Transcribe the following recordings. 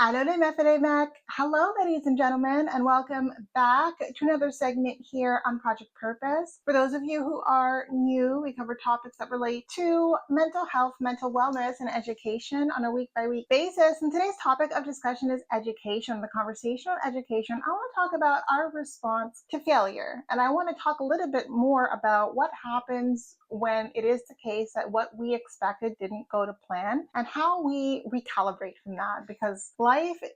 Hello, ladies and gentlemen, and welcome back to another segment here on Project Purpose. For those of you who are new, we cover topics that relate to mental health, mental wellness, and education on a week-by-week basis. And today's topic of discussion is education, the conversation on education. I want to talk about our response to failure, and I want to talk a little bit more about what happens when it is the case that what we expected didn't go to plan and how we recalibrate from that, because life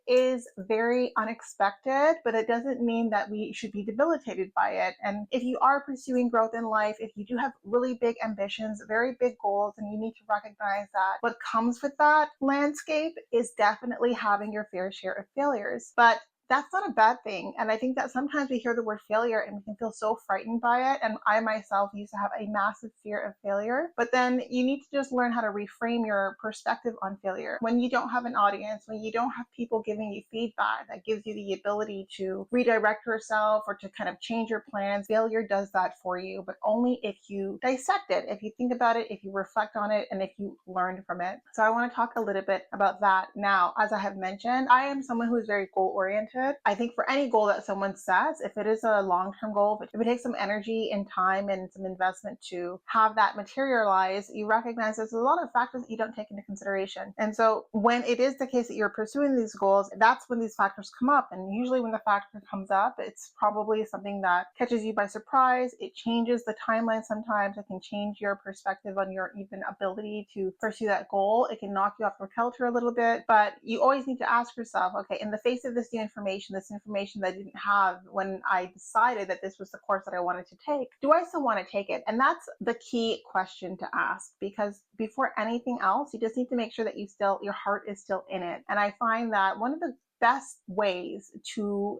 is very unexpected, but it doesn't mean that we should be debilitated by it. And if you are pursuing growth in life, if you do have really big ambitions, very big goals, and you need to recognize that what comes with that landscape is definitely having your fair share of failures. But that's not a bad thing. And I think that sometimes we hear the word failure and we can feel so frightened by it. And I myself used to have a massive fear of failure. But then you need to just learn how to reframe your perspective on failure. When you don't have an audience, when you don't have people giving you feedback that gives you the ability to redirect yourself or to kind of change your plans, failure does that for you, but only if you dissect it, if you think about it, if you reflect on it, and if you learn from it. So I want to talk a little bit about that now. As I have mentioned, I am someone who is very goal oriented. I think for any goal that someone sets, if it is a long-term goal, if it takes some energy and time and some investment to have that materialize, you recognize there's a lot of factors that you don't take into consideration. And so when it is the case that you're pursuing these goals, that's when these factors come up. And usually when the factor comes up, it's probably something that catches you by surprise. It changes the timeline sometimes. It can change your perspective on your even ability to pursue that goal. It can knock you off your kilter a little bit, but you always need to ask yourself, okay, in the face of this new information that I didn't have when I decided that this was the course that I wanted to take, do I still want to take it? And that's the key question to ask, because before anything else, you just need to make sure that your heart is still in it. And I find that one of the best ways to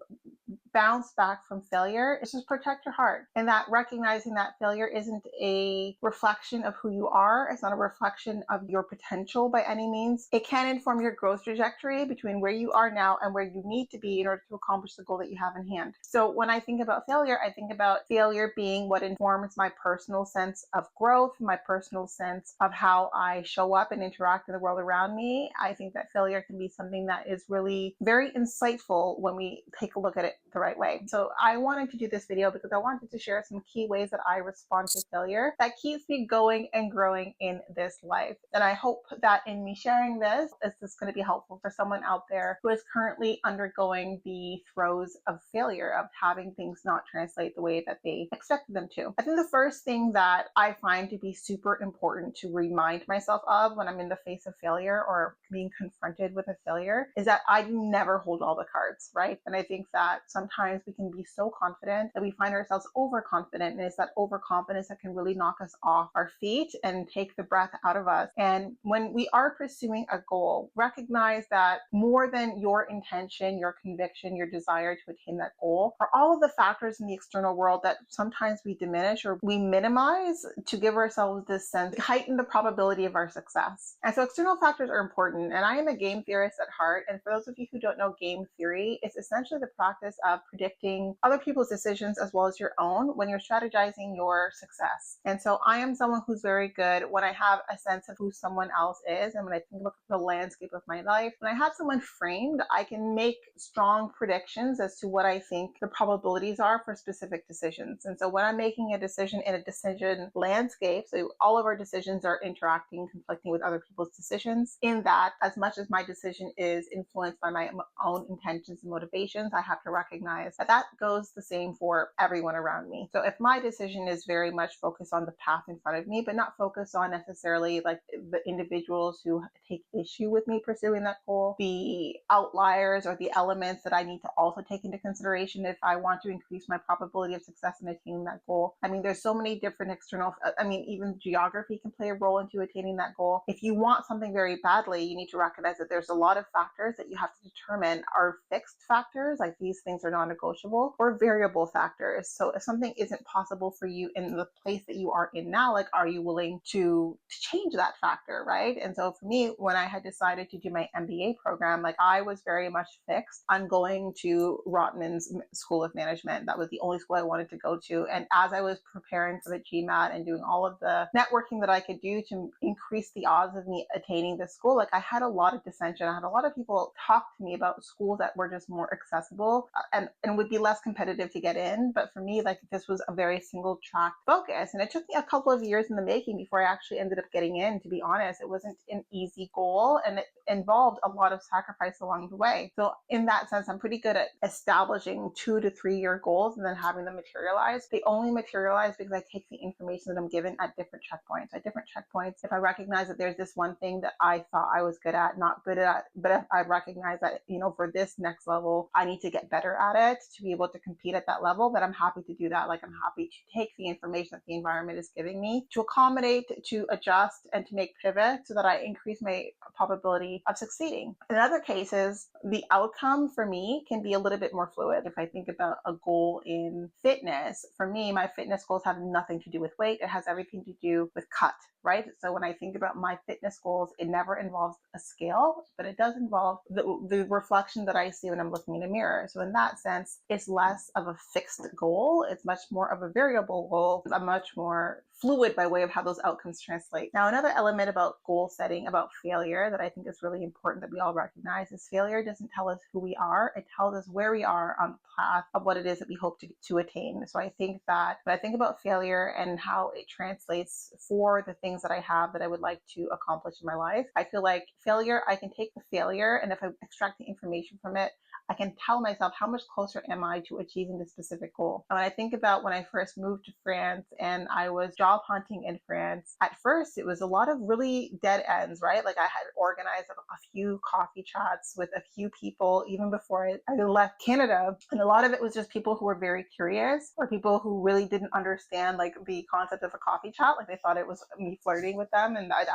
bounce back from failure is just protect your heart, and that recognizing that failure isn't a reflection of who you are. It's not a reflection of your potential by any means. It can inform your growth trajectory between where you are now and where you need to be in order to accomplish the goal that you have in hand. So when I think about failure, I think about failure being what informs my personal sense of growth, my personal sense of how I show up and interact in the world around me. I think that failure can be something that is really very insightful when we take a look at it the right way. So I wanted to do this video because I wanted to share some key ways that I respond to failure that keeps me going and growing in this life. And I hope that in me sharing this is going to be helpful for someone out there who is currently undergoing the throes of failure, of having things not translate the way that they expected them to. I think the first thing that I find to be super important to remind myself of when I'm in the face of failure or being confronted with a failure is that I never hold all the cards, right? And I think that sometimes we can be so confident that we find ourselves overconfident, and it's that overconfidence that can really knock us off our feet and take the breath out of us. And when we are pursuing a goal, recognize that more than your intention, your conviction, your desire to attain that goal are all of the factors in the external world that sometimes we diminish or we minimize to give ourselves this sense, heighten the probability of our success. And so external factors are important. And I am a game theorist at heart. And for those of you who don't know game theory, it's essentially the practice of predicting other people's decisions as well as your own when you're strategizing your success. And so I am someone who's very good when I have a sense of who someone else is, and when I think about the landscape of my life, when I have someone framed, I can make strong predictions as to what I think the probabilities are for specific decisions. And so when I'm making a decision in a decision landscape, so all of our decisions are interacting, conflicting with other people's decisions, in that as much as my decision is influenced by my own intentions and motivations, I have to recognize that that goes the same for everyone around me. So if my decision is very much focused on the path in front of me, but not focused on necessarily like the individuals who take issue with me pursuing that goal, the outliers or the elements that I need to also take into consideration if I want to increase my probability of success in attaining that goal. I mean, there's so many different external, even geography can play a role into attaining that goal. If you want something very badly, you need to recognize that there's a lot of factors that you have to determine are fixed factors, like these things are non-negotiable, or variable factors. So if something isn't possible for you in the place that you are in now, like, are you willing to change that factor, right? And so for me, when I had decided to do my MBA program, like, I was very much fixed on going to Rotman's School of Management. That was the only school I wanted to go to. And as I was preparing for the GMAT and doing all of the networking that I could do to increase the odds of me attaining this school, like, I had a lot of dissension. I had a lot of people talk to me about schools that were just more accessible and would be less competitive to get in. But for me, like, this was a very single track focus. And it took me a couple of years in the making before I actually ended up getting in, to be honest. It wasn't an easy goal, and it involved a lot of sacrifice along the way. So in that sense, I'm pretty good at establishing 2 to 3 year goals and then having them materialize. They only materialize because I take the information that I'm given at different checkpoints. At different checkpoints, if I recognize that there's this one thing that I thought I was good at, not good at, but if I recognize that, for this next level, I need to get better at it to be able to compete at that level, then I'm happy to do that. Like, I'm happy to take the information that the environment is giving me, to accommodate, to adjust, and to make pivots so that I increase my probability of succeeding. In other cases, the outcome for me can be a little bit more fluid. If I think about a goal in fitness, for me, my fitness goals have nothing to do with weight. It has everything to do with cut, right? So when I think about my fitness goals, it never involves a scale, but it does involve the reflection that I see when I'm looking in a mirror. So in that sense, it's less of a fixed goal. It's much more of a variable goal, a much more fluid by way of how those outcomes translate. Now, another element about goal setting, about failure, that I think is really important that we all recognize is failure doesn't tell us who we are. It tells us where we are on the path of what it is that we hope to attain. So I think that when I think about failure and how it translates for the things that I have that I would like to accomplish in my life, I feel like failure, I can take the failure, and if I extract the information from it, I can tell myself how much closer am I to achieving this specific goal. And when I think about when I first moved to France and I was job hunting in France, at first it was a lot of really dead ends, right? Like, I had organized a few coffee chats with a few people even before I left Canada. And a lot of it was just people who were very curious, or people who really didn't understand like the concept of a coffee chat. Like, they thought it was me flirting with them, and that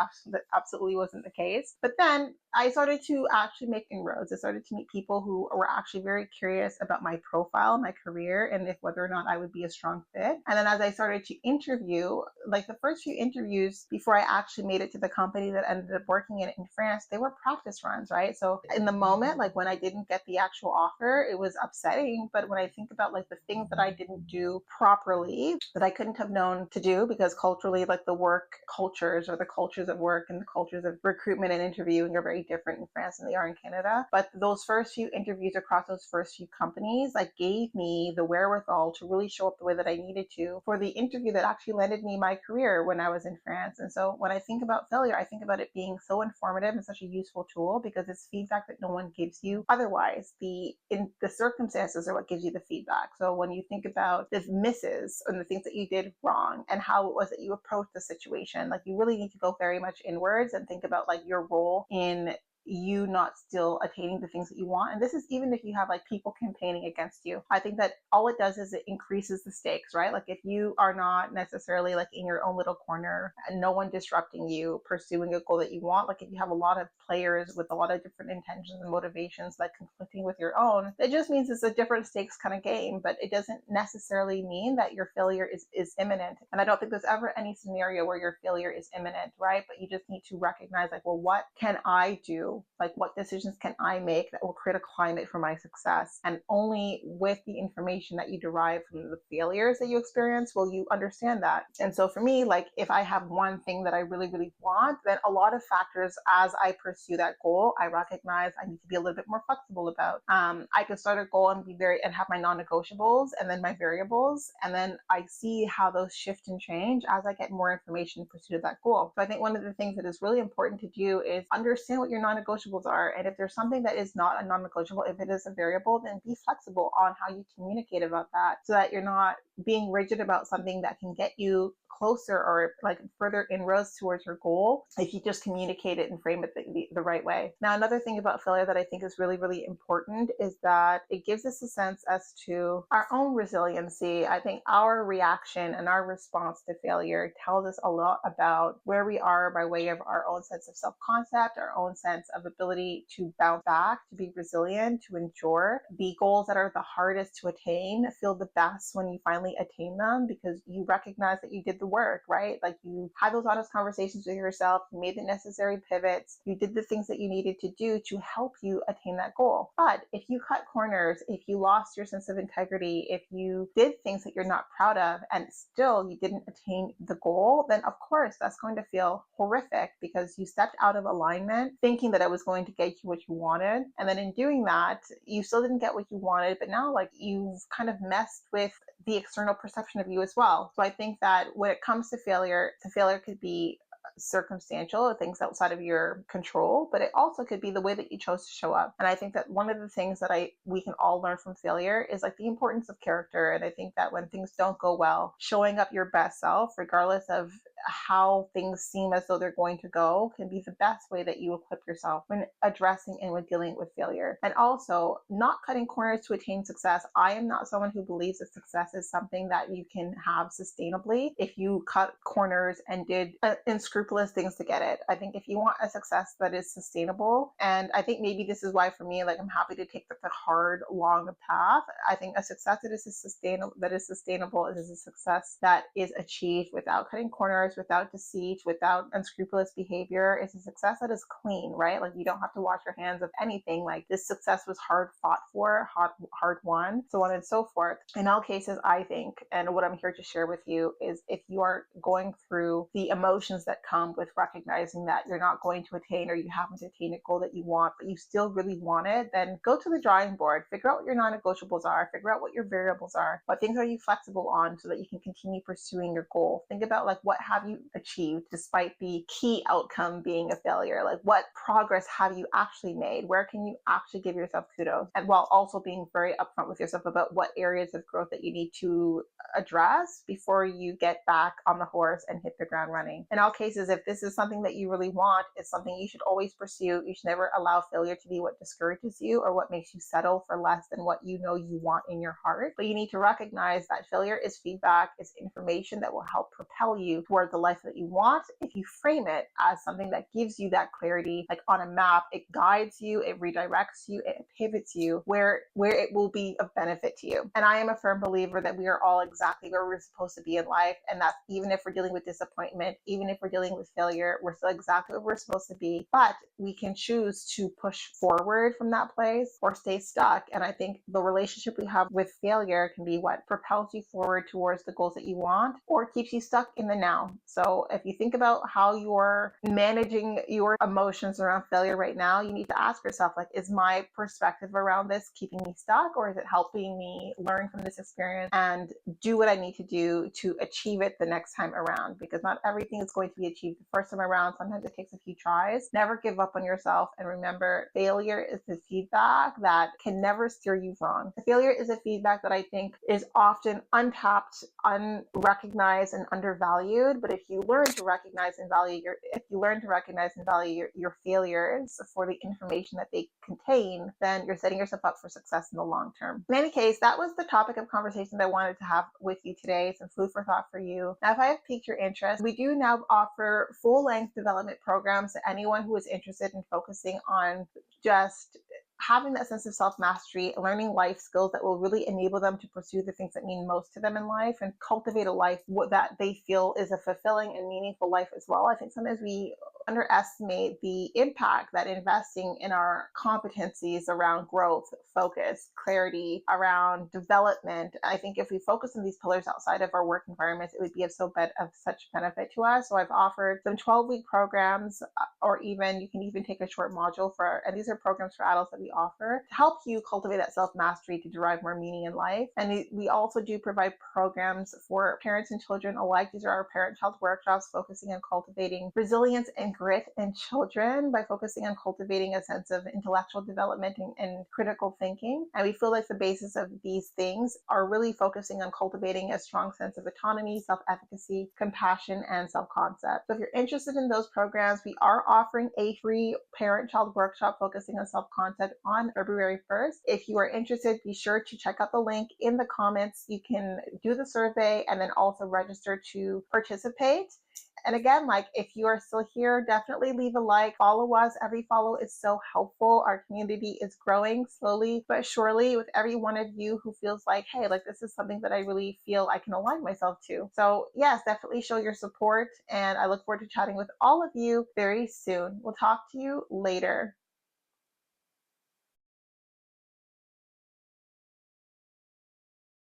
absolutely wasn't the case. But then I started to actually make inroads. I started to meet people who were actually very curious about my profile, my career, and if whether or not I would be a strong fit. And then as I started to interview, like the first few interviews before I actually made it to the company that ended up working in France, they were practice runs, right? So in the moment, like when I didn't get the actual offer, it was upsetting. But when I think about like the things that I didn't do properly, that I couldn't have known to do because culturally, like the work cultures or the cultures of work and the cultures of recruitment and interviewing are very different in France than they are in Canada. But those first few interviews across those first few companies like gave me the wherewithal to really show up the way that I needed to for the interview that actually landed me my career when I was in France. And so when I think about failure, I think about it being so informative and such a useful tool because it's feedback that no one gives you otherwise. The circumstances are what gives you the feedback. So when you think about the misses and the things that you did wrong and how it was that you approached the situation, like you really need to go very much inwards and think about like your role in you not still attaining the things that you want. And this is even if you have like people campaigning against you. I think that all it does is it increases the stakes, right? Like if you are not necessarily like in your own little corner and no one disrupting you, pursuing a goal that you want, like if you have a lot of players with a lot of different intentions and motivations like conflicting with your own, it just means it's a different stakes kind of game, but it doesn't necessarily mean that your failure is imminent. And I don't think there's ever any scenario where your failure is imminent, right? But you just need to recognize like, well, what can I do? Like what decisions can I make that will create a climate for my success? And only with the information that you derive from the failures that you experience will you understand that. And so for me, like if I have one thing that I really, really want, then a lot of factors as I pursue that goal, I recognize I need to be a little bit more flexible about. I can start a goal and have my non-negotiables and then my variables. And then I see how those shift and change as I get more information in pursuit of that goal. So I think one of the things that is really important to do is understand what your non-negotiables are. And if there's something that is not a non-negotiable, if it is a variable, then be flexible on how you communicate about that so that you're not being rigid about something that can get you closer or like further inroads towards your goal if you just communicate it and frame it the right way. Now, another thing about failure that I think is really, really important is that it gives us a sense as to our own resiliency. I think our reaction and our response to failure tells us a lot about where we are by way of our own sense of self-concept, our own sense of ability to bounce back, to be resilient, to endure. The goals that are the hardest to attain feel the best when you finally attain them because you recognize that you did the work, right? Like you had those honest conversations with yourself, you made the necessary pivots, you did the things that you needed to do to help you attain that goal. But if you cut corners, if you lost your sense of integrity, if you did things that you're not proud of and still you didn't attain the goal, then of course that's going to feel horrific because you stepped out of alignment thinking that it was going to get you what you wanted. And then in doing that, you still didn't get what you wanted, but now like you've kind of messed with the external perception of you as well. So I think that when it comes to failure could be circumstantial, things outside of your control, but it also could be the way that you chose to show up. And I think that one of the things that we can all learn from failure is like the importance of character. And I think that when things don't go well, showing up your best self, regardless of how things seem as though they're going to go, can be the best way that you equip yourself when addressing and when dealing with failure. And also not cutting corners to attain success. I am not someone who believes that success is something that you can have sustainably if you cut corners and did unscrupulous things to get it. I think if you want a success that is sustainable, and I think maybe this is why for me, like I'm happy to take the hard, long path. I think a success that is sustainable is a success that is achieved without cutting corners, without deceit, without unscrupulous behavior. It's a success that is clean, right? Like you don't have to wash your hands of anything. Like this success was hard fought for, hard won, so on and so forth. In all cases, I think, and what I'm here to share with you is if you are going through the emotions that come with recognizing that you're not going to attain or you haven't attained a goal that you want, but you still really want it, then go to the drawing board, figure out what your non-negotiables are, figure out what your variables are, what things are you flexible on so that you can continue pursuing your goal. Think about like what have you achieved despite the key outcome being a failure? Like what progress have you actually made? Where can you actually give yourself kudos? And while also being very upfront with yourself about what areas of growth that you need to address before you get back on the horse and hit the ground running. In all cases, if this is something that you really want, it's something you should always pursue. You should never allow failure to be what discourages you or what makes you settle for less than what you know you want in your heart. But you need to recognize that failure is feedback, is information that will help propel you toward the life that you want if you frame it as something that gives you that clarity. Like on a map, it guides you, it redirects you, it pivots you where it will be of benefit to you. And I am a firm believer that we are all exactly where we're supposed to be in life, and that even if we're dealing with disappointment, even if we're dealing with failure, we're still exactly where we're supposed to be. But we can choose to push forward from that place or stay stuck. And I think the relationship we have with failure can be what propels you forward towards the goals that you want or keeps you stuck in the now. So if you think about how you're managing your emotions around failure right now, you need to ask yourself, like, is my perspective around this keeping me stuck, or is it helping me learn from this experience and do what I need to do to achieve it the next time around? Because not everything is going to be achieved the first time around. Sometimes it takes a few tries. Never give up on yourself. And remember, failure is the feedback that can never steer you wrong. The failure is a feedback that I think is often untapped, unrecognized, and undervalued. But if you learn to recognize and value your failures for the information that they contain, then you're setting yourself up for success in the long term. In any case, that was the topic of conversation that I wanted to have with you today. Some food for thought for you. Now, if I have piqued your interest, we do now offer full-length development programs to anyone who is interested in focusing on just having that sense of self-mastery, learning life skills that will really enable them to pursue the things that mean most to them in life and cultivate a life that they feel is a fulfilling and meaningful life as well. I think sometimes we underestimate the impact that investing in our competencies around growth, focus, clarity, around development. I think if we focus on these pillars outside of our work environments, it would be of such benefit to us. So I've offered some 12-week programs, or even you can even take a short module and these are programs for adults that we offer to help you cultivate that self-mastery to derive more meaning in life. And we also do provide programs for parents and children alike. These are our parent-child workshops focusing on cultivating resilience and and grit in children by focusing on cultivating a sense of intellectual development and critical thinking. And we feel like the basis of these things are really focusing on cultivating a strong sense of autonomy, self-efficacy, compassion, and self-concept. So if you're interested in those programs, we are offering a free parent-child workshop focusing on self-concept on February 1st. If you are interested, be sure to check out the link in the comments. You can do the survey and then also register to participate. And again, like if you are still here, definitely leave a like, follow us. Every follow is so helpful. Our community is growing slowly but surely with every one of you who feels like, hey, like this is something that I really feel I can align myself to. So yes, definitely show your support. And I look forward to chatting with all of you very soon. We'll talk to you later.